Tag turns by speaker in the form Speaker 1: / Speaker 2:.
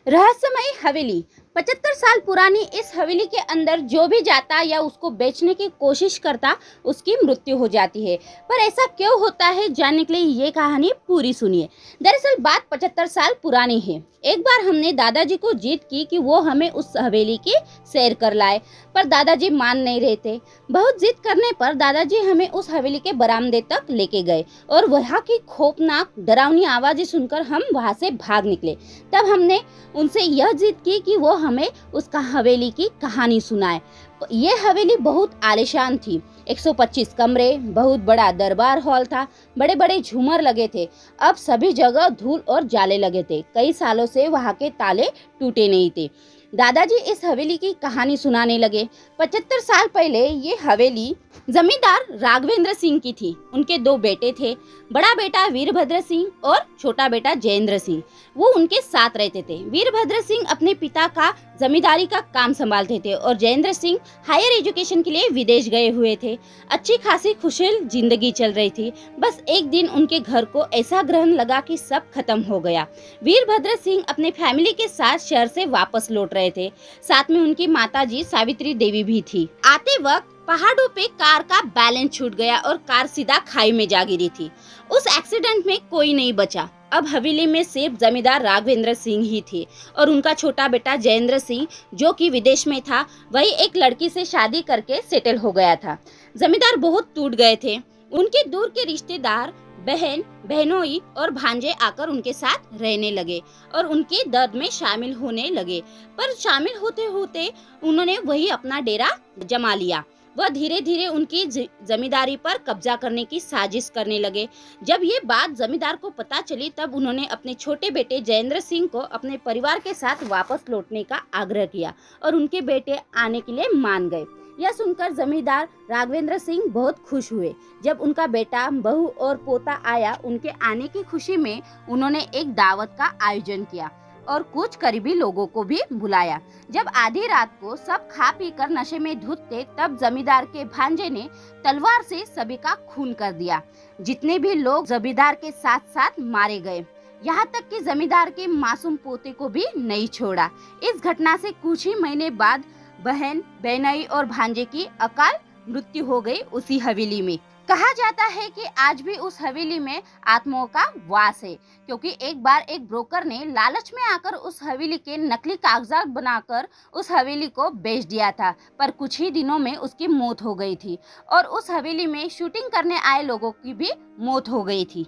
Speaker 1: रहस्यमयी हवेली 75 साल पुरानी इस हवेली के अंदर जो भी जाता या उसको बेचने की कोशिश करता उसकी मृत्यु हो जाती है। पर ऐसा क्यों होता है, जानने के लिए ये कहानी पूरी सुनिए। दरअसल बात 75 साल पुरानी है। एक बार हमने दादाजी को जिद की कि वो हमें उस हवेली की सैर कर लाए, पर दादाजी मान नहीं रहे थे। बहुत जिद करने पर दादाजी हमें उस हवेली के बरामदे तक लेके गए और वहाँ की खौफनाक डरावनी आवाज़ें सुनकर हम वहाँ से भाग निकले। तब हमने उनसे यह जिद की कि वो हमें उसका हवेली की कहानी सुनाए। ये हवेली बहुत आलीशान थी। 125 कमरे, बहुत बड़ा दरबार हॉल था, बड़े बड़े झूमर लगे थे। अब सभी जगह धूल और जाले लगे थे। कई सालों से वहाँ के ताले टूटे नहीं थे। दादाजी इस हवेली की कहानी सुनाने लगे। 75 साल पहले ये हवेली जमींदार राघवेंद्र सिंह की थी। उनके दो बेटे थे, बड़ा बेटा वीरभद्र सिंह और छोटा बेटा जयेंद्र सिंह। वो उनके साथ रहते थे। वीरभद्र सिंह अपने पिता का जमींदारी का काम संभालते थे और जयेंद्र सिंह हायर एजुकेशन के लिए विदेश गए हुए थे। अच्छी खासी खुशहाल जिंदगी चल रही थी। बस एक दिन उनके घर को ऐसा ग्रहण लगा कि सब खत्म हो गया। वीरभद्र सिंह अपने फैमिली के साथ शहर से वापस लौट रहे थे। साथ में उनकी माताजी सावित्री देवी भी थी। आते वक्त पहाड़ों पे कार का बैलेंस छूट गया और कार सीधा खाई में जा गिरी थी। उस एक्सीडेंट में कोई नहीं बचा। अब हवेली में सिर्फ जमींदार राघवेंद्र सिंह ही थे और उनका छोटा बेटा जयेंद्र सिंह, जो कि विदेश में था, वही एक लड़की से शादी करके सेटल हो गया था। जमींदार बहुत टूट गए थे। उनके दूर के रिश्तेदार, बहन, बहनोई और भांजे आकर उनके साथ रहने लगे और उनके दर्द में शामिल होने लगे। पर शामिल होते होते उन्होंने वही अपना डेरा जमा लिया। वह धीरे धीरे उनकी जमींदारी पर कब्जा करने की साजिश करने लगे। जब ये बात जमींदार को पता चली, तब उन्होंने अपने छोटे बेटे जयेंद्र सिंह को अपने परिवार के साथ वापस लौटने का आग्रह किया और उनके बेटे आने के लिए मान गए। यह सुनकर जमींदार राघवेंद्र सिंह बहुत खुश हुए। जब उनका बेटा, बहू और पोता आया, उनके आने की खुशी में उन्होंने एक दावत का आयोजन किया और कुछ करीबी लोगों को भी बुलाया। जब आधी रात को सब खा पी कर नशे में धुत थे, तब जमींदार के भांजे ने तलवार से सभी का खून कर दिया। जितने भी लोग जमींदार के साथ साथ मारे गए, यहाँ तक कि जमींदार के मासूम पोते को भी नहीं छोड़ा। इस घटना से कुछ ही महीने बाद बहन, बहनई और भांजे की अकाल मृत्यु हो गई उसी हवेली में। कहा जाता है कि आज भी उस हवेली में आत्माओं का वास है, क्योंकि एक बार एक ब्रोकर ने लालच में आकर उस हवेली के नकली कागजात बनाकर उस हवेली को बेच दिया था। पर कुछ ही दिनों में उसकी मौत हो गई थी और उस हवेली में शूटिंग करने आए लोगों की भी मौत हो गई थी।